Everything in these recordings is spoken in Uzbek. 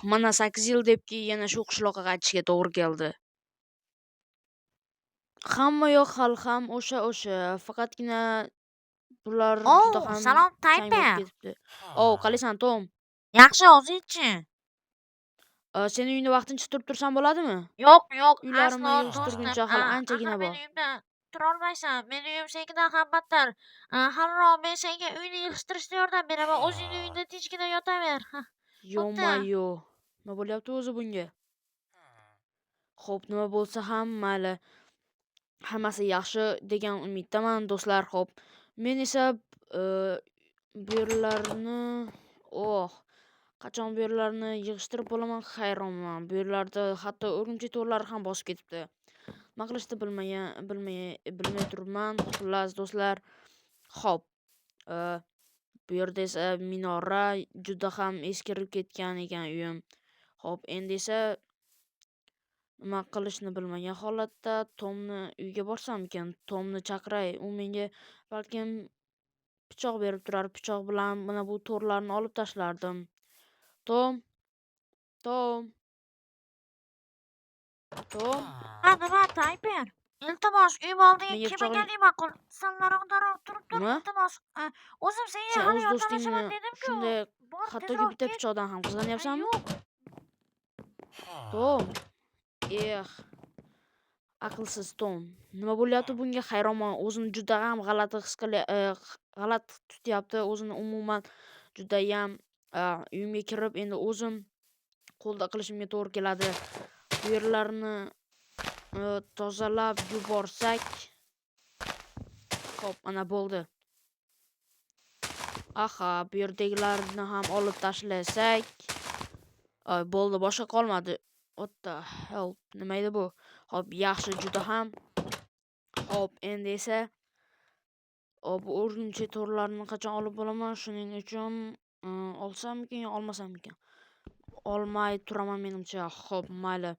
Mana 8 yil debki yana shu qishloqqa qaytishga to'g'ri keldi. Hamma yoq hali ham o'sha. Faqatgina bular juda ham Salom chang bo'lib Tayper. ketibdi. Qalaysan, Tom? Yaxshi, o'zingchi? Sening uyingda vaqtincha turib tursam bo'ladimi? Yo'q, Uylarimni aslo yig'ishtirguncha do'stim. hali anchagina Axir bor. meni uyimda turolmaysan. Meni uyim senkidan ham battar. Haliroq men senga uyni yig'ishtirishda yordam beraman. O'zingni uyingda tinchgina yotaver. Yo-mayo. Nima bo'lyapti o'zi bunga? Xo'p, nima bo'lsa ham mayli. Hammasi yaxshi degan umiddaman, do'stlar. Xo'p, men esa bu yerlarni qachon bu yerlarni yig'ishtirib bo'laman hayronman. Bu yerlarda hatto o'rgimchak to'rlari ham bosib ketibdi. Nima qilishni bilmay turibman. Xullas, do'stlar. Xo'p, bu yerda esa minora juda ham eskirib ketgan ekan uyim. Xo'p, endi esa nima qilishni bilmagan holatda Tomni uyga borsam ekan, Tomni chaqiray. U menga balkim pichoq berib turar. Pichoq bilan mana bu to'rlarni olib tashlardim. Tom. Nima Tayper? Iltimos, uyim oldiga Menga kelmaganing ma'qul. Sanlarog'daroq turib tur, Nima? iltimos. O'zim senga Sen hali o'z yordamlashaman do'stingni dedim-ku. shunday Bor, hattoki tezroq bitta ket. pichoqdan ham qizg'anyapsanmi? Yo'q. Tom. Aqlsiz Tom. Nima bo'lyapti bunga hayronman. O'zini juda ham g'alati tutyapti. O'zini umuman juda ham uyimga kirib, endi o'zim qo'lda qilishimga to'g'ri keladi. Bu yerlarni tozalab yuborsak. Xo'p, mana bo'ldi. Bu yerdagilarni ham olib tashlasak. Bo'ldi, boshqa qolmadi. What the hell? Nima edi bu? Xo'p, yaxshi juda ham. Xo'p, endi esa bu o'rgimchak to'rlarini qachon olib bo'laman? Shuning uchun olsammikan yo olmasammikan? Olmay turaman menimcha. Xo'p, mayli.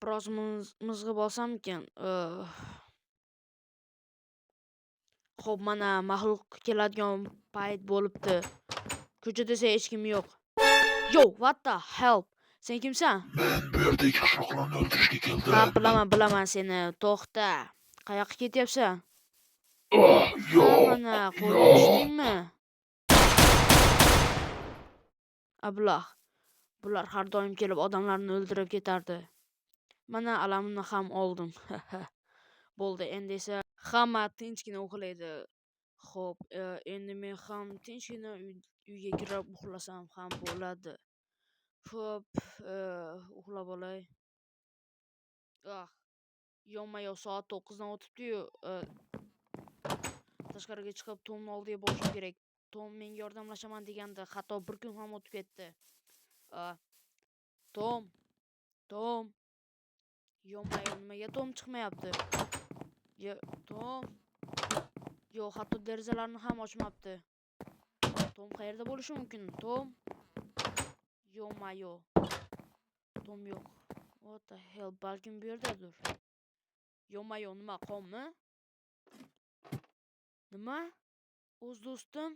Biroz mizg'ib olsammikan? Xo'p, mana mahluq keladigan payt bo'libdi. Ko'chada esa hech kim yo'q. Yo, what the hell? Sen kimsan? Men bu yerdagi qishloqlarni o'ldirishga keldim. Bilaman seni. To'xta. Qayoqqa ketyapsan? Yo'q. Mana qo'lga tushdingmi? Bular har doim kelib odamlarni o'ldirib ketardi. Mana alamini ham oldim. Bo'ldi, endi esa hamma tinchgina uxlaydi. Xo'p, endi men ham tinchgina uyga kirib uxlasam ham bo'ladi. Xo'p, uxlab olay. Yo-mayo, soat 9 dan o'tibdi-yu. Tashqariga chiqib Tomni oldiga borishim kerak. Tom menga yordamlashaman degandi, hatto bir kun ham o'tib ketdi. Tom. Yo-mayo, nimaga Tom chiqmayapti? Tom. Yo'q, hatto derazalarni ham ochmabdi. Tom qayerda bo'lishi mumkin? Tom. Yo-mayo. Tom yo'q. What the hell? Balkim bu yerdadir. Yo-mayo, nima qommi? Nima? O'z do'stim?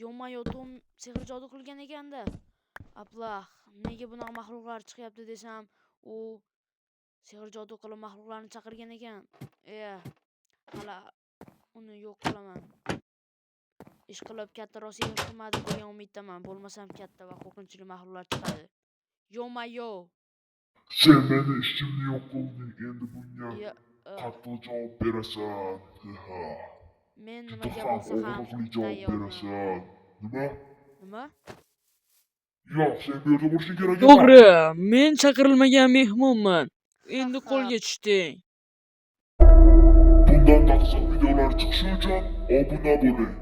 Yo-mayo, Tom sehr jodu qilgan ekanda. Nega bunaqa mahluqlar chiqyapti desam, u sehr jodu qilib mahluqlarni chaqirgan ekan. Hali uni yo'q qilaman. Ish qilib katta Rossiya qilmadi degan umiddaman. Bo'lmasam katta va qo'rqinchli mahluqlar chiqadi. Yo-mayo. Sen meni ishimni yo'q qilding. Endi bunga qattiq javob berasan. Men Juda nimaga ham bo'lsa ham og'riqli javob berasan. Nima? Yo'q, sen bu yerda bo'lishing kerak emas. To'g'ri, men chaqirilmagan mehmonman. Endi qo'lga tushding. Bundan taqsiq videolar chiqishi uchun obuna bo'ling.